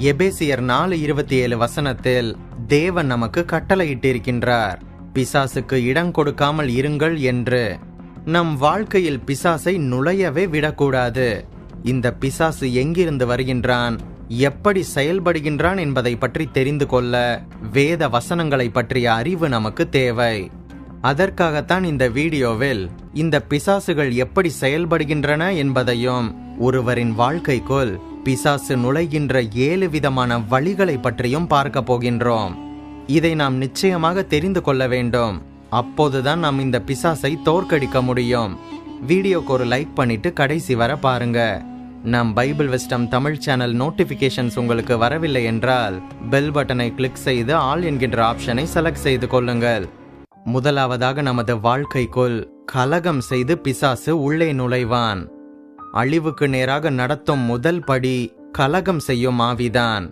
எபேசியர் 4:27 தேவன் நமக்கு கட்டளையிட்டிருக்கின்றார், பிசாசுக்கு இடம் கொடுக்காமல் இருங்கள் என்று. நம் வாழ்க்கையில் பிசாசை நுழையவே விடக்கூடாது. இந்த பிசாசு எங்கிருந்து வருகின்றான், எப்படி செயல்படுகின்றான் என்பதை பற்றி தெரிந்து கொள்ள வேத வசனங்களை பற்றிய அறிவு நமக்கு தேவை. அதற்காகத்தான் இந்த வீடியோவில் இந்த பிசாசுகள் எப்படி செயல்படுகின்றன என்பதையும் ஒருவரின் வாழ்க்கைக்குள் பிசாசு நுழைகின்ற 7 விதமான வழிகளை பற்றியும் பார்க்க போகின்றோம். இதை நாம் நிச்சயமாக தெரிந்து கொள்ள வேண்டும். அப்போதுதான் நாம் இந்த பிசாசை தோற்கடிக்க முடியும். வீடியோக்கு ஒரு லைக் பண்ணிட்டு கடைசி வர பாருங்க. நம் Bible wisdom Tamil channel notifications உங்களுக்கு வரவில்லை என்றால் பெல் பட்டனை கிளிக் செய்து ஆல் என்கின்ற ஆப்ஷனை செலக்ட் செய்து கொள்ளுங்கள். முதலாவதாக நமது வாழ்க்கைக்குள் கலகம் செய்து பிசாசு உள்ளே நுழைவான். அழிவுக்கு நேராக நடத்தும் முதல் படி கலகம் செய்யும் ஆவிதான்.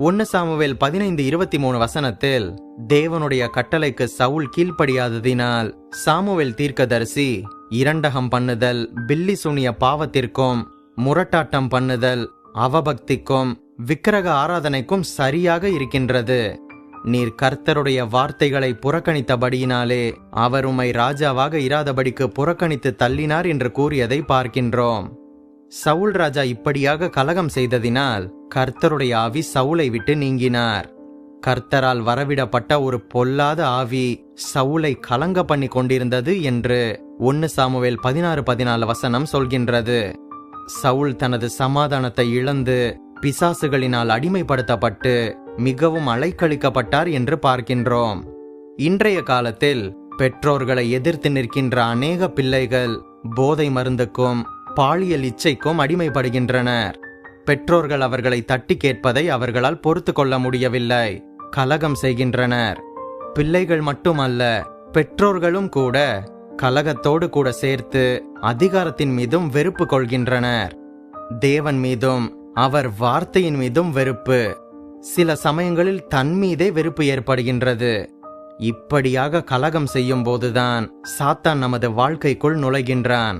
1 சாமுவேல் 15:23 தேவனுடைய கட்டளைக்கு சவுல் கீழ்ப்படியாததினால் சாமுவேல் தீர்க்கதரிசி இரண்டகம் பண்ணுதல், பில்லி சூனிய பாவத்திற்கும், முரட்டாட்டம் பண்ணுதல், அவபக்திக்கும், விக்கிரக ஆராதனைக்கும் சரியாக இருக்கின்றது. நீர் கர்த்தருடைய வார்த்தைகளை புறக்கணித்தபடியினாலே அவர் உம்மை ராஜாவாக இராதபடிக்கு புறக்கணித்து தள்ளினார் என்று கூறியதை பார்க்கின்றோம். சவுல் ராஜா இப்படியாக கலகம் செய்ததினால் கர்த்தருடைய ஆவி சவுலை விட்டு நீங்கினார். கர்த்தரால் வரவிடப்பட்ட ஒரு பொல்லாத ஆவி சவுலை கலங்க பண்ணி கொண்டிருந்தது என்று 1 சாமுவேல் 16:14 சொல்கின்றது. சவுல் தனது சமாதானத்தை இழந்து பிசாசுகளினால் அடிமைப்படுத்தப்பட்டு மிகவும் அலைக்கழிக்கப்பட்டார் என்று பார்க்கின்றோம். இன்றைய காலத்தில் பெற்றோர்களை எதிர்த்து நிற்கின்ற அநேக பிள்ளைகள் போதை மருந்துக்கும் பாலியல் இச்சைக்கும் அடிமைப்படுகின்றனர். பெற்றோர்கள் அவர்களை தட்டி கேட்பதை அவர்களால் பொறுத்து கொள்ள முடியவில்லை, கலகம் செய்கின்றனர். பிள்ளைகள் மட்டுமல்ல, பெற்றோர்களும் கூட கலகத்தோடு கூட சேர்த்து அதிகாரத்தின் மீதும் வெறுப்பு கொள்கின்றனர். தேவன் மீதும் அவர் வார்த்தையின் மீதும் வெறுப்பு. சில சமயங்களில் தன் மீதே வெறுப்பு ஏற்படுகின்றது. இப்படியாக கலகம் செய்யும் போதுதான் சாத்தான் நமது வாழ்க்கைக்குள் நுழைகின்றான்.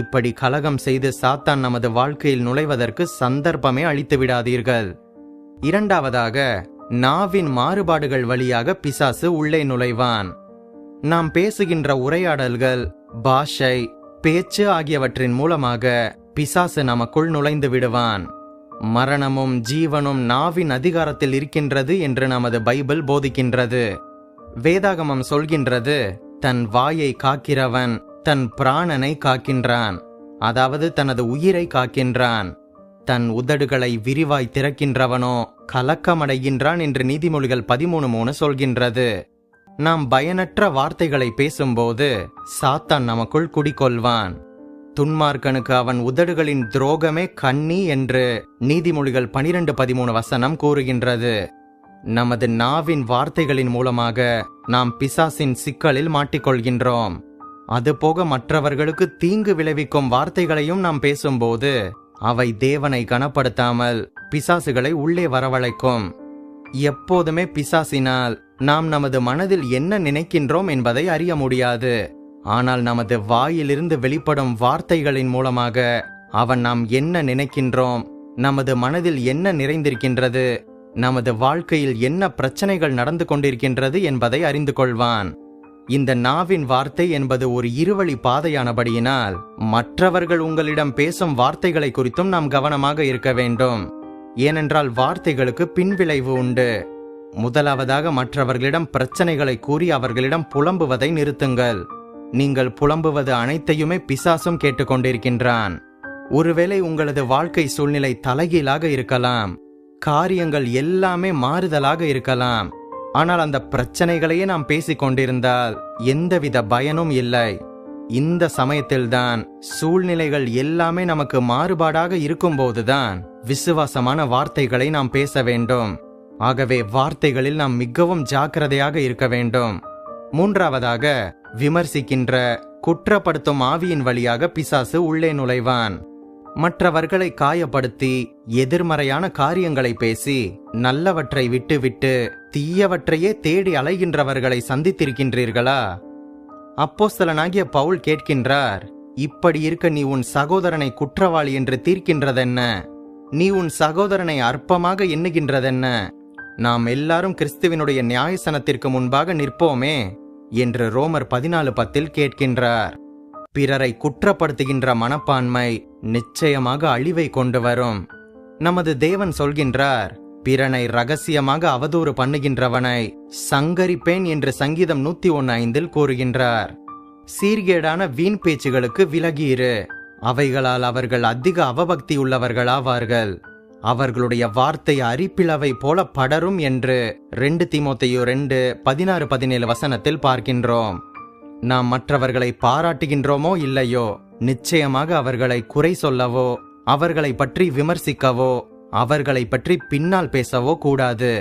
இப்படி கலகம் செய்து சாத்தான் நமது வாழ்க்கையில் நுழைவதற்கு சந்தர்ப்பமே அளித்து விடாதீர்கள். இரண்டாவதாக, நாவின் மாறுபாடுகள் வழியாக பிசாசு உள்ளே நுழைவான். நாம் பேசுகின்ற உரையாடல்கள், பாஷை, பேச்சு ஆகியவற்றின் மூலமாக பிசாசு நமக்குள் நுழைந்து விடுவான். மரணமும் ஜீவனும் நாவின் அதிகாரத்தில் இருக்கின்றது என்று நமது பைபிள் போதிக்கின்றது. வேதாகமம் சொல்கின்றது, தன் வாயை காக்கிறவன் தன் பிராணனை காக்கின்றான், அதாவது தனது உயிரை காக்கின்றான். தன் உதடுகளை விரிவாய் திறக்கின்றவனோ கலக்கமடைகின்றான் என்று நீதிமொழிகள் 13:3 சொல்கின்றது. நாம் பயனற்ற வார்த்தைகளை பேசும்போது சாத்தான் நமக்குள் குடிகொள்வான். துன்மார்க்கனுக்கு அவன் உதடுகளின் துரோகமே கண்ணி என்று நீதிமொழிகள் 12:13 கூறுகின்றது. நமது நாவின் வார்த்தைகளின் மூலமாக நாம் பிசாசின் சிக்கலில் மாட்டிக்கொள்கின்றோம். அதுபோக மற்றவர்களுக்கு தீங்கு விளைவிக்கும் வார்த்தைகளையும் நாம் பேசும்போது அவை தேவனை கனப்படுத்தாமல் பிசாசுகளை உள்ளே வரவழைக்கும். எப்போதுமே பிசாசினால் நாம் நமது மனதில் என்ன நினைக்கின்றோம் என்பதை அறிய முடியாது. ஆனால் நமது வாயிலிருந்து வெளிப்படும் வார்த்தைகளின் மூலமாக அவன் நாம் என்ன நினைக்கின்றோம், நமது மனதில் என்ன நிறைந்திருக்கின்றது, நமது வாழ்க்கையில் என்ன பிரச்சனைகள் நடந்து கொண்டிருக்கின்றது என்பதை அறிந்து கொள்வான். இந்த நாவின் வார்த்தை என்பது ஒரு இருவழி பாதையானபடியினால் மற்றவர்கள் உங்களிடம் பேசும் வார்த்தைகளை குறித்தும் நாம் கவனமாக இருக்க வேண்டும். ஏனென்றால் வார்த்தைகளுக்கு பின்விளைவு உண்டு. முதலாவதாக, மற்றவர்களிடம் பிரச்சனைகளை கூறி அவர்களிடம் புலம்புவதை நிறுத்துங்கள். நீங்கள் புலம்புவது அனைத்தையுமே பிசாசும் கேட்டுக்கொண்டிருக்கின்றான். ஒருவேளை உங்களது வாழ்க்கை சூழ்நிலை தலைகீழாக இருக்கலாம், காரியங்கள் எல்லாமே மாறுதலாக இருக்கலாம். ஆனால் அந்த பிரச்சனைகளையே நாம் பேசிக் கொண்டிருந்தால் எந்தவித பயனும் இல்லை. இந்த சமயத்தில்தான் சூழ்நிலைகள் எல்லாமே நமக்கு மாறுபாடாக இருக்கும்போதுதான் விசுவாசமான வார்த்தைகளை நாம் பேச வேண்டும். ஆகவே வார்த்தைகளில் நாம் மிகவும் ஜாக்கிரதையாக இருக்க வேண்டும். மூன்றாவதாக, விமர்சிக்கின்ற, குற்றப்படுத்தும் ஆவியின் வழியாக பிசாசு உள்ளே நுழைவான். மற்றவர்களை காயப்படுத்தி எதிர்மறையான காரியங்களை பேசி நல்லவற்றை விட்டுவிட்டு தீயவற்றையே தேடி அலைகின்றவர்களை சந்தித்திருக்கின்றீர்களா? அப்போஸ்தலனாகிய பவுல் கேட்கின்றார், இப்படி இருக்க நீ உன் சகோதரனை குற்றவாளி என்று தீர்க்கின்றதென்ன? நீ உன் சகோதரனை அற்பமாக எண்ணுகின்றதென்ன? நாம் எல்லாரும் கிறிஸ்துவினுடைய நியாயசனத்திற்கு முன்பாக நிற்போமே என்று ரோமர் 14:10 கேட்கின்றார். பிறரை குற்றப்படுத்துகின்ற மனப்பான்மை நிச்சயமாக அழிவை கொண்டு வரும். நமது தேவன் சொல்கின்றார், பிறனை ரகசியமாக அவதூறு பண்ணுகின்றவனை சங்கரிப்பேன் என்று சங்கீதம் 101:5 கூறுகின்றார். சீர்கேடான வீண் பேச்சுகளுக்கு விலகியிரு. அவைகளால் அவர்கள் அதிக அவபக்தி உள்ளவர்களாவார்கள். அவர்களுடைய வார்த்தை அரிப்பிளவை போல படரும் என்று 2 தீமோத்தேயு 2:16-17 பார்க்கின்றோம். நாம் மற்றவர்களை பாராட்டுகின்றோமோ இல்லையோ, நிச்சயமாக அவர்களை குறை சொல்லவோ, அவர்களை பற்றி விமர்சிக்கவோ, அவர்களை பற்றி பின்னால் பேசவோ கூடாது.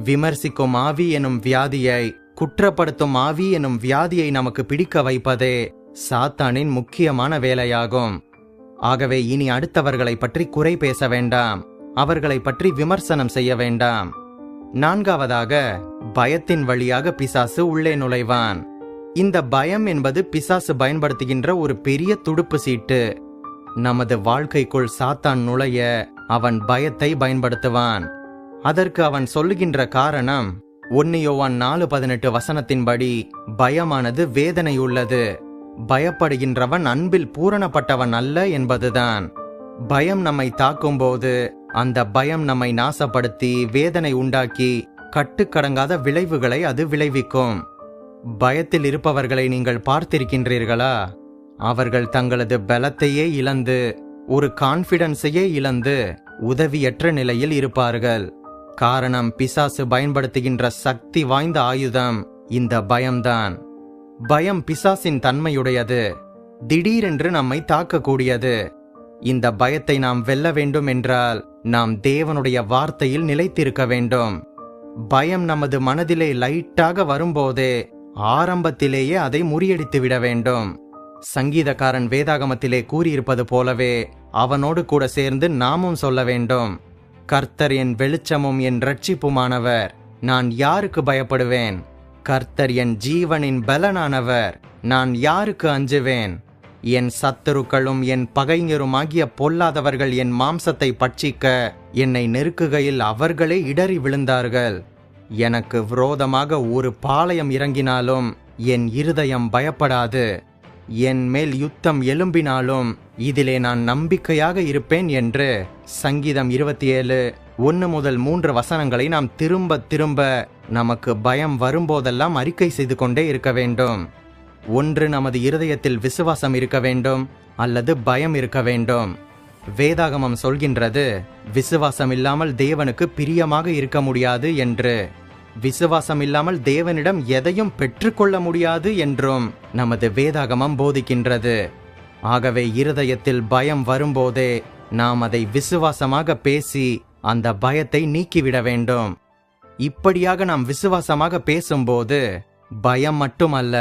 விமர்சிக்கும் ஆவி எனும் வியாதியை, குற்றப்படுத்தும் ஆவி எனும் வியாதியை நமக்கு பிடிக்க வைப்பதே சாத்தானின் முக்கியமான வேலையாகும். ஆகவே இனி அடுத்தவர்களை பற்றி குறை பேச வேண்டாம், அவர்களை பற்றி விமர்சனம் செய்ய வேண்டாம். 4வதாக, பயத்தின் வழியாக பிசாசு உள்ளே நுழைவான். இந்த பயம் என்பது பிசாசு பயன்படுத்துகின்ற ஒரு பெரிய துடுப்பு சீட்டு. நமது வாழ்க்கைக்குள் சாத்தான் நுழைய அவன் பயத்தை பயன்படுத்துவான். அதற்கு அவன் சொல்லுகின்ற காரணம் 1 யோவான் 4:18 பயமானது வேதனை உள்ளது, பயப்படுகின்றவன் அன்பில் பூரணப்பட்டவன் அல்ல என்பதுதான். பயம் நம்மை தாக்கும்போது அந்த பயம் நம்மை நாசப்படுத்தி வேதனை உண்டாக்கி கட்டுக்கடங்காத விளைவுகளை அது விளைவிக்கும். பயத்தில் இருப்பவர்களை நீங்கள் பார்த்திருக்கின்றீர்களா? அவர்கள் தங்களது பலத்தையே இழந்து, ஒரு கான்பிடன்ஸையே இழந்து உதவியற்ற நிலையில் இருப்பார்கள். காரணம், பிசாசு பயன்படுத்துகின்ற சக்தி வாய்ந்த ஆயுதம் இந்த பயம்தான். பயம் பிசாசின் தன்மையுடையது, திடீரென்று நம்மை தாக்கக்கூடியது. இந்த பயத்தை நாம் வெல்ல வேண்டும் என்றால் நாம் தேவனுடைய வார்த்தையில் நிலைத்திருக்க வேண்டும். பயம் நமது மனதிலே லைட்டாக வரும்போதே ஆரம்பத்திலேயே அதை முறியடித்து விட வேண்டும். சங்கீதக்காரன் வேதாகமத்திலே கூறியிருப்பது போலவே அவனோடு கூட சேர்ந்து நாமும் சொல்ல வேண்டும், கர்த்தர் என் வெளிச்சமும் என் இரட்சிப்புமானவர், நான் யாருக்கு பயப்படுவேன்? கர்த்தர் என் ஜீவனின் பலனானவர், நான் யாருக்கு அஞ்சுவேன்? என் சத்துருக்களும் என் பகைஞருமாகிய பொல்லாதவர்கள் என் மாம்சத்தை பட்சிக்க என்னை நெருக்குகையில் அவர்களே இடறி விழுந்தார்கள். எனக்கு விரோதமாக ஒரு பாளையம் இறங்கினாலும் என் இருதயம் பயப்படாது. என் மேல் யுத்தம் எழும்பினாலும் இதிலே நான் நம்பிக்கையாக இருப்பேன் என்று சங்கீதம் 27:1-3 நாம் திரும்ப திரும்ப நமக்கு பயம் வரும்போதெல்லாம் அறிக்கை செய்து கொண்டே இருக்க வேண்டும். ஒன்று நமது இருதயத்தில் விசுவாசம் இருக்க வேண்டும், அல்லது பயம் இருக்க வேண்டும். வேதாகமம் சொல்கின்றது, விசுவாசம் இல்லாமல் தேவனுக்கு பிரியமாக இருக்க முடியாது என்று. விசுவாசம் இல்லாமல் தேவனிடம் எதையும் பெற்றுக்கொள்ள முடியாது என்றும் நமது வேதாகமம் போதிக்கின்றது. ஆகவே இருதயத்தில் பயம் வரும்போதே நாம் அதை விசுவாசமாக பேசி அந்த பயத்தை நீக்கிவிட வேண்டும். இப்படியாக நாம் விசுவாசமாக பேசும்போது பயம் மட்டுமல்ல,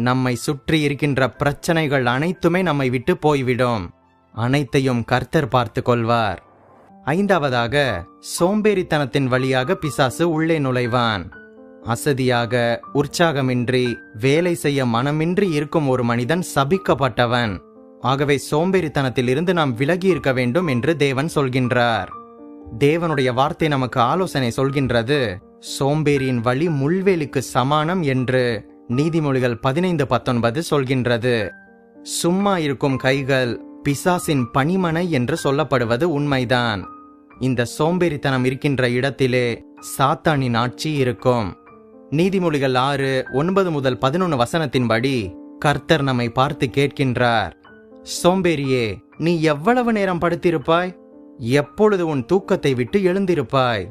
நம்மை சுற்றி இருக்கின்ற பிரச்சனைகள் அனைத்துமே நம்மை விட்டு போய்விடும். அனைத்தையும் கர்த்தர் பார்த்து கொள்வார். 5வதாக, சோம்பேறித்தனத்தின் வழியாக பிசாசு உள்ளே நுழைவான். அசதியாக, உற்சாகமின்றி, வேலை செய்ய மனமின்றி இருக்கும் ஒரு மனிதன் சபிக்கப்பட்டவன். ஆகவே சோம்பேறித்தனத்தில் இருந்து நாம் விலகி இருக்க வேண்டும் என்று தேவன் சொல்கின்றார். தேவனுடைய வார்த்தை நமக்கு ஆலோசனை சொல்கின்றது, சோம்பேறியின் வழி முள்வேலிக்கு சமானம் என்று நீதிமொழிகள் 15:19 சொல்கின்றது. சும்மா இருக்கும் கைகள் பிசாசின் பணிமனை என்று சொல்லப்படுவது உண்மைதான். இந்த சோம்பேறித்தனம் இருக்கின்ற இடத்திலே சாத்தானின் ஆட்சி இருக்கும். நீதிமொழிகள் 6:9-11 கர்த்தர் நம்மை பார்த்து கேட்கின்றார், சோம்பேறியே, நீ எவ்வளவு நேரம் படுத்திருப்பாய்? எப்பொழுது உன் தூக்கத்தை விட்டு எழுந்திருப்பாய்?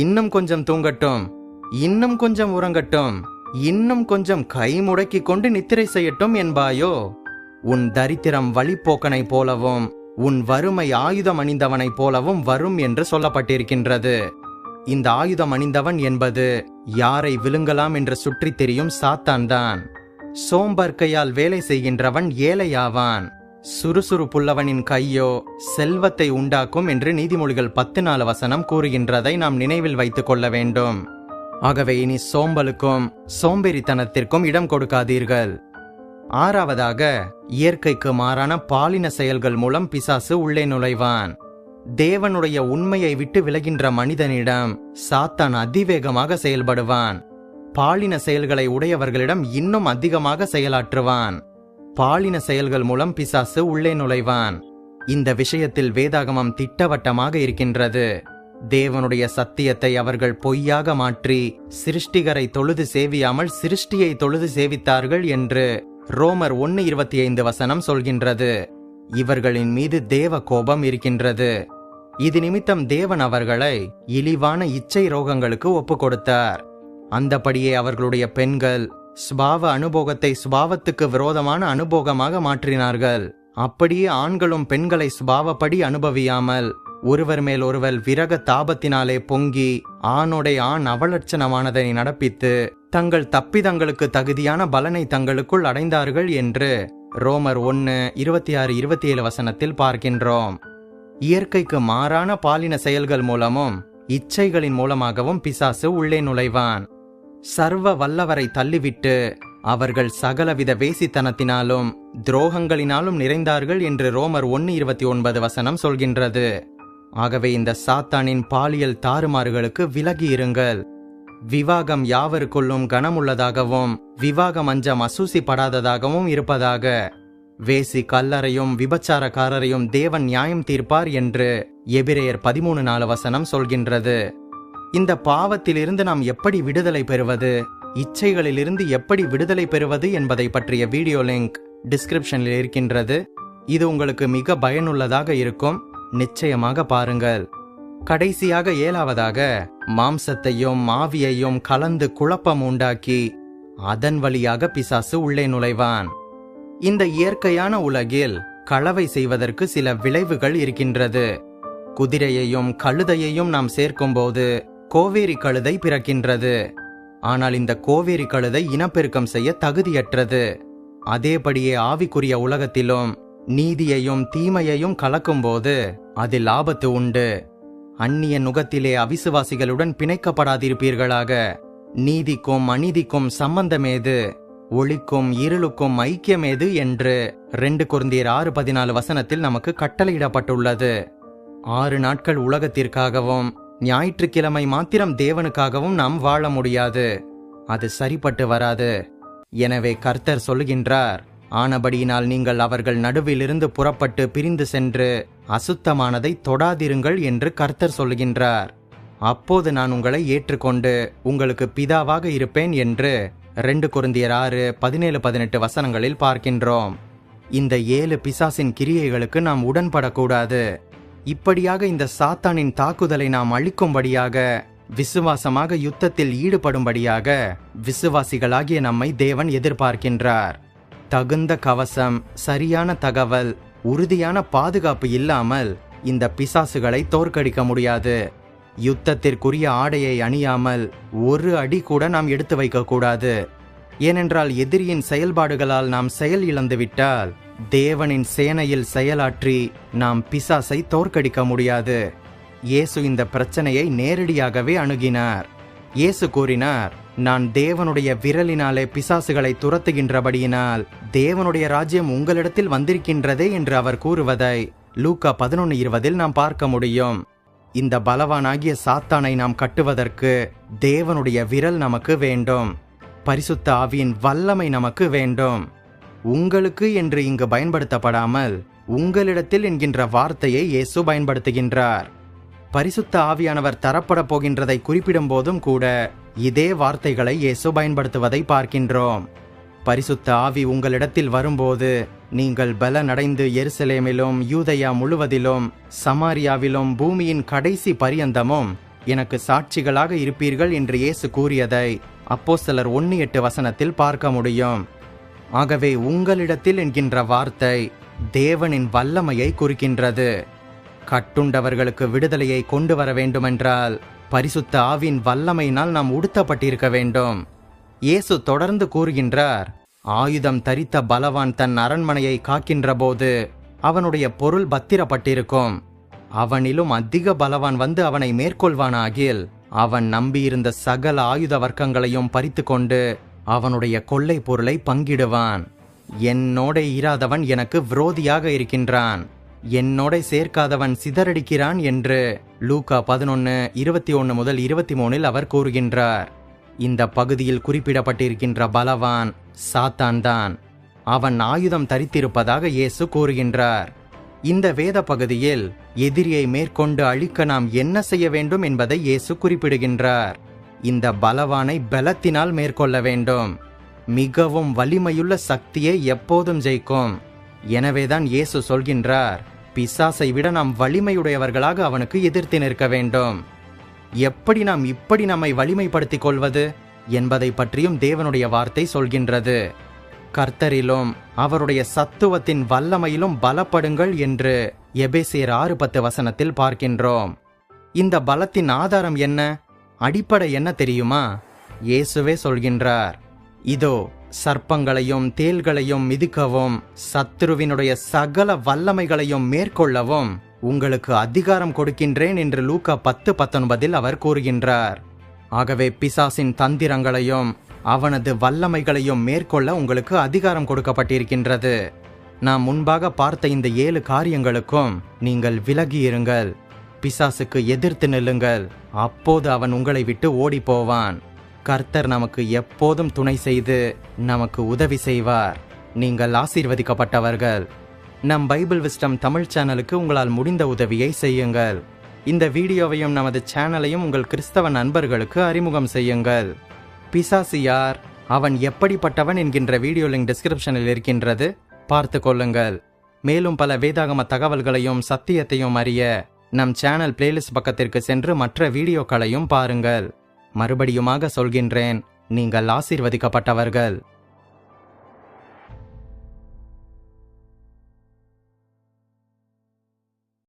இன்னும் கொஞ்சம் தூங்கட்டும், இன்னும் கொஞ்சம் உறங்கட்டும், இன்னும் கொஞ்சம் கை முடக்கிக் கொண்டு நித்திரை செய்யட்டும் என்பாயோ? உன் தரித்திரம் வழிப்போக்கனை போலவும் உன் வறுமை ஆயுதம் அணிந்தவனைப் போலவும் வரும் என்று சொல்லப்பட்டிருக்கின்றது. இந்த ஆயுதம் அணிந்தவன் என்பது யாரை விழுங்கலாம் என்று சுற்றி தெரியும் சாத்தான் தான். சோம்பற்கையால் வேலை செய்கின்றவன் ஏழையாவான். சுறுசுறுப்புள்ளவனின் கையோ செல்வத்தை உண்டாக்கும் என்று நீதிமொழிகள் 10:4 கூறுகின்றதை நாம் நினைவில் வைத்துக் கொள்ள வேண்டும். ஆகவே இனி சோம்பலுக்கும் சோம்பேறித்தனத்திற்கும் இடம் கொடுக்காதீர்கள். 6வதாக, இயற்கைக்கு மாறான பாலின செயல்கள் மூலம் பிசாசு உள்ளே நுழைவான். தேவனுடைய உண்மையை விட்டு விலகின்ற மனிதனிடம் சாத்தான் அதிவேகமாக செயல்படுவான். பாலின செயல்களை உடையவர்களிடம் இன்னும் அதிகமாக செயலாற்றுவான். பாலின செயல்கள் மூலம் பிசாசு உள்ளே நுழைவான். இந்த விஷயத்தில் வேதாகமம் திட்டவட்டமாக இருக்கின்றது. தேவனுடைய சத்தியத்தை அவர்கள் பொய்யாக மாற்றி சிருஷ்டிகரை தொழுது சேவியாமல் சிருஷ்டியை தொழுது சேவித்தார்கள் என்று ரோமர் 1:25 சொல்கின்றது. இவர்களின் மீது தேவ கோபம் இருக்கின்றது. இது நிமித்தம் தேவன் அவர்களை இழிவான இச்சை ரோகங்களுக்கு ஒப்பு கொடுத்தார். அந்தபடியே அவர்களுடைய பெண்கள் ஸ்பாவ அனுபோகத்தை ஸ்பாவத்துக்கு விரோதமான அனுபோகமாக மாற்றினார்கள். அப்படியே ஆண்களும் பெண்களை ஸ்பாவப்படி அனுபவியாமல் ஒருவர் மேல் ஒருவர் விரக தாபத்தினாலே பொங்கி ஆணோடை ஆண் அவலட்சணமானதனை நடப்பித்து தங்கள் தப்பிதங்களுக்கு தகுதியான பலனை தங்களுக்குள் அடைந்தார்கள் என்று ரோமர் 1:26-27 பார்க்கின்றோம். இயற்கைக்கு மாறான பாலின செயல்கள் மூலமும் இச்சைகளின் மூலமாகவும் பிசாசு உள்ளே நுழைவான். சர்வ வல்லவரை தள்ளிவிட்டு அவர்கள் சகலவித வேசித்தனத்தினாலும் துரோகங்களினாலும் நிறைந்தார்கள் என்று ரோமர் 1:29 சொல்கின்றது. ஆகவே இந்த சாத்தானின் பாலியல் தாறுமாறுகளுக்கு விலகி இருங்கள். விவாகம் யாவருக்குள்ளும் கனமுள்ளதாகவும் விவாக மஞ்சம் அசூசிப்படாததாகவும் இருப்பதாக. வேசி கல்லறையும் விபச்சாரக்காரரையும் தேவன் நியாயம் தீர்ப்பார் என்று எபிரேயர் 13:4 சொல்கின்றது. இந்த பாவத்திலிருந்து நாம் எப்படி விடுதலை பெறுவது, இச்சைகளிலிருந்து எப்படி விடுதலை பெறுவது என்பதை பற்றிய வீடியோ லிங்க் டிஸ்கிரிப்ஷனில் இருக்கின்றது. இது உங்களுக்கு மிக பயனுள்ளதாக இருக்கும். நிச்சயமாக பாருங்கள். கடைசியாக 7வதாக மாம்சத்தையும் ஆவியையும் கலந்து குழப்பம் உண்டாக்கி அதன் வழியாக பிசாசு உள்ளே நுழைவான். இந்த இயற்கையான உலகில் களவை செய்வதற்கு சில விளைவுகள் இருக்கின்றது. குதிரையையும் கழுதையையும் நாம் சேர்க்கும்போது கோவேரி கழுதை பிறக்கின்றது. ஆனால் இந்த கோவேரி கழுதை இனப்பெருக்கம் செய்ய தகுதியற்றது. அதேபடியே ஆவிக்குரிய உலகத்திலும் நீதியையும் தீமையையும் கலக்கும்போது அதில் ஆபத்து உண்டு. அந்நிய நுகத்திலே அவிசுவாசிகளுடன் பிணைக்கப்படாதிருப்பீர்களாக. நீதிக்கும் அநீதிக்கும் சம்பந்தமேது, ஒளிக்கும் இருளுக்கும் ஐக்கியமேது என்று 2 கொரிந்தியர் 6:14 நமக்கு கட்டளையிடப்பட்டுள்ளது. 6 நாட்கள் உலகத்திற்காகவும் ஞாயிற்றுக்கிழமை மாத்திரம் தேவனுக்காகவும் நாம் வாழ முடியாது. அது சரிப்பட்டு வராது. எனவே கர்த்தர் சொல்லுகின்றார், ஆனபடியினால் நீங்கள் அவர்கள் நடுவிலிருந்து புறப்பட்டு பிரிந்து சென்று அசுத்தமானதை தொடாதிருங்கள் என்று கர்த்தர் சொல்லுகின்றார். அப்போது நான் உங்களை ஏற்றுக்கொண்டு உங்களுக்கு பிதாவாக இருப்பேன் என்று 2 கொரிந்தியர் 6:17-18 பார்க்கின்றோம். இந்த 7 பிசாசின் கிரியைகளுக்கு நாம் உடன்படக்கூடாது. இப்படியாக இந்த சாத்தானின் தாக்குதலை நாம் அழிக்கும்படியாக விசுவாசமாக யுத்தத்தில் ஈடுபடும்படியாக விசுவாசிகளாகிய நம்மை தேவன் எதிர்பார்க்கின்றார். தகுந்த கவசம், சரியான தகவல், உறுதியான பாதுகாப்பு இல்லாமல் இந்த பிசாசுகளை தோற்கடிக்க முடியாது. யுத்தத்திற்குரிய ஆடையை அணியாமல் ஒரு அடி கூட நாம் எடுத்து வைக்கக்கூடாது. ஏனென்றால் எதிரியின் செயல்பாடுகளால் நாம் செயல் இழந்துவிட்டால் தேவனின் சேனையில் செயலாற்றி நாம் பிசாசை தோற்கடிக்க முடியாது. இயேசு இந்த பிரச்சனையை நேரடியாகவே அணுகினார். இயேசு கூறினார், நான் தேவனுடைய விரலினாலே பிசாசுகளை துரத்துகின்றபடியினால் தேவனுடைய ராஜ்யம் உங்களிடத்தில் வந்திருக்கின்றதே என்று அவர் கூறுவதை லூக்கா 11:20 நாம் பார்க்க முடியும். இந்த பலவானாகிய சாத்தானை நாம் கட்டுவதற்கு தேவனுடைய விரல் நமக்கு வேண்டும். பரிசுத்த ஆவியின் வல்லமை நமக்கு வேண்டும். உங்களுக்கு என்று இங்கு பயன்படுத்தப்படாமல் உங்களிடத்தில் என்கின்ற வார்த்தையை இயேசு பயன்படுத்துகின்றார். பரிசுத்த ஆவியானவர் தரப்பட போகின்றதை குறிப்பிடும் போதும் கூட இதே வார்த்தைகளை இயேசு பயன்படுத்துவதை பார்க்கின்றோம். பரிசுத்த ஆவி உங்களிடத்தில் வரும்போது நீங்கள் பலனடைந்து எருசலேமிலும் யூதேயா முழுவதிலும் சமாரியாவிலும் பூமியின் கடைசி பரியந்தமும் எனக்கு சாட்சிகளாக இருப்பீர்கள் என்று இயேசு கூறியதை அப்போஸ்தலர் 1:8 பார்க்க முடியும். ஆகவே உங்களிடத்தில் என்கின்ற வார்த்தை தேவனின் வல்லமையை குறிக்கின்றது. கட்டுண்டவர்களுக்கு விடுதலையை கொண்டு வர வேண்டுமென்றால் பரிசுத்த ஆவின் வல்லமையினால் நாம் உடுத்தப்பட்டிருக்க வேண்டும். இயேசு தொடர்ந்து கூறுகின்றார், ஆயுதம் தரித்த பலவான் தன் அரண்மனையை காக்கின்ற போது அவனுடைய பொருள் பத்திரப்பட்டிருக்கும். அவனிலும் அதிக பலவான் வந்து அவனை மேற்கொள்வானாகில் அவன் நம்பியிருந்த சகல ஆயுத வர்க்கங்களையும் பறித்து கொண்டு அவனுடைய கொள்ளை பொருளை பங்கிடுவான். என்னோட இராதவன் எனக்கு விரோதியாக இருக்கின்றான். என்னோட சேர்க்காதவன் சிதறடிக்கிறான் என்று லூக்கா 11:21 முதல் 23 அவர் கூறுகின்றார். இந்த பகுதியில் குறிப்பிடப்பட்டிருக்கின்ற பலவான் சாத்தான் தான். அவன் ஆயுதம் தரித்திருப்பதாக இயேசு கூறுகின்றார். இந்த வேத பகுதியில் எதிரியை மேற்கொண்டு அழிக்க நாம் என்ன செய்ய வேண்டும் என்பதை இயேசு குறிப்பிடுகின்றார். இந்த பலவானை பலத்தினால் மேற்கொள்ள வேண்டும். மிகவும் வலிமையுள்ள சக்தியை எப்போதும் ஜெயிக்கும். எனவேதான் இயேசு சொல்கின்றார், பிசாசை விட நாம் வலிமையுடையவர்களாக அவனுக்கு எதிர்த்து நிற்க வேண்டும். எப்படி நாம் இப்படி நம்மை வலிமைப்படுத்திக் கொள்வது என்பதை பற்றியும் தேவனுடைய வார்த்தை சொல்கின்றது. கர்த்தரிலும் அவருடைய சத்துவத்தின் வல்லமையிலும் பலப்படுங்கள் என்று எபேசியர் 6:10 பார்க்கின்றோம். இந்த பலத்தின் ஆதாரம் என்ன, அடிப்படை என்ன தெரியுமா? இயேசுவே சொல்கின்றார், இதோ சர்ப்பங்களையும் தேள்களையும் மிதிக்கவும் சத்துருவினுடைய சகல வல்லமைகளையும் மேற்கொள்ளவும் உங்களுக்கு அதிகாரம் கொடுக்கின்றேன் என்று லூக்கா 10:19 அவர் கூறுகின்றார். ஆகவே பிசாசின் தந்திரங்களையும் அவனது வல்லமைகளையும் மேற்கொள்ள உங்களுக்கு அதிகாரம் கொடுக்கப்பட்டிருக்கின்றது. நாம் முன்பாக பார்த்த இந்த 7 காரியங்களுக்கும் நீங்கள் விலகியிருங்கள். பிசாசுக்கு எதிர்த்து நில்லுங்கள். அப்போது அவன் உங்களை விட்டு ஓடி போவான். கர்த்தர் நமக்கு எப்போதும் துணை செய்து நமக்கு உதவி செய்வார். நீங்கள் ஆசீர்வதிக்கப்பட்டவர்கள். நம் பைபிள் விஸ்டம் தமிழ் சேனலுக்கு உங்களால் முடிந்த உதவியை செய்யுங்கள். இந்த வீடியோவையும் நமது சேனலையும் உங்கள் கிறிஸ்தவ நண்பர்களுக்கு அறிமுகம் செய்யுங்கள். பிசாசு யார், அவன் எப்படிப்பட்டவன் என்கின்ற வீடியோ லிங்க் டிஸ்கிரிப்ஷனில் இருக்கின்றது, பார்த்து கொள்ளுங்கள். மேலும் பல வேதாகம தகவல்களையும் சத்தியத்தையும் அறிய நம் சேனல் பிளேலிஸ்ட் பக்கத்திற்கு சென்று மற்ற வீடியோக்களையும் பாருங்கள். மறுபடியுமாக சொல்கின்றேன், நீங்கள் ஆசீர்வதிக்கப்பட்டவர்கள்.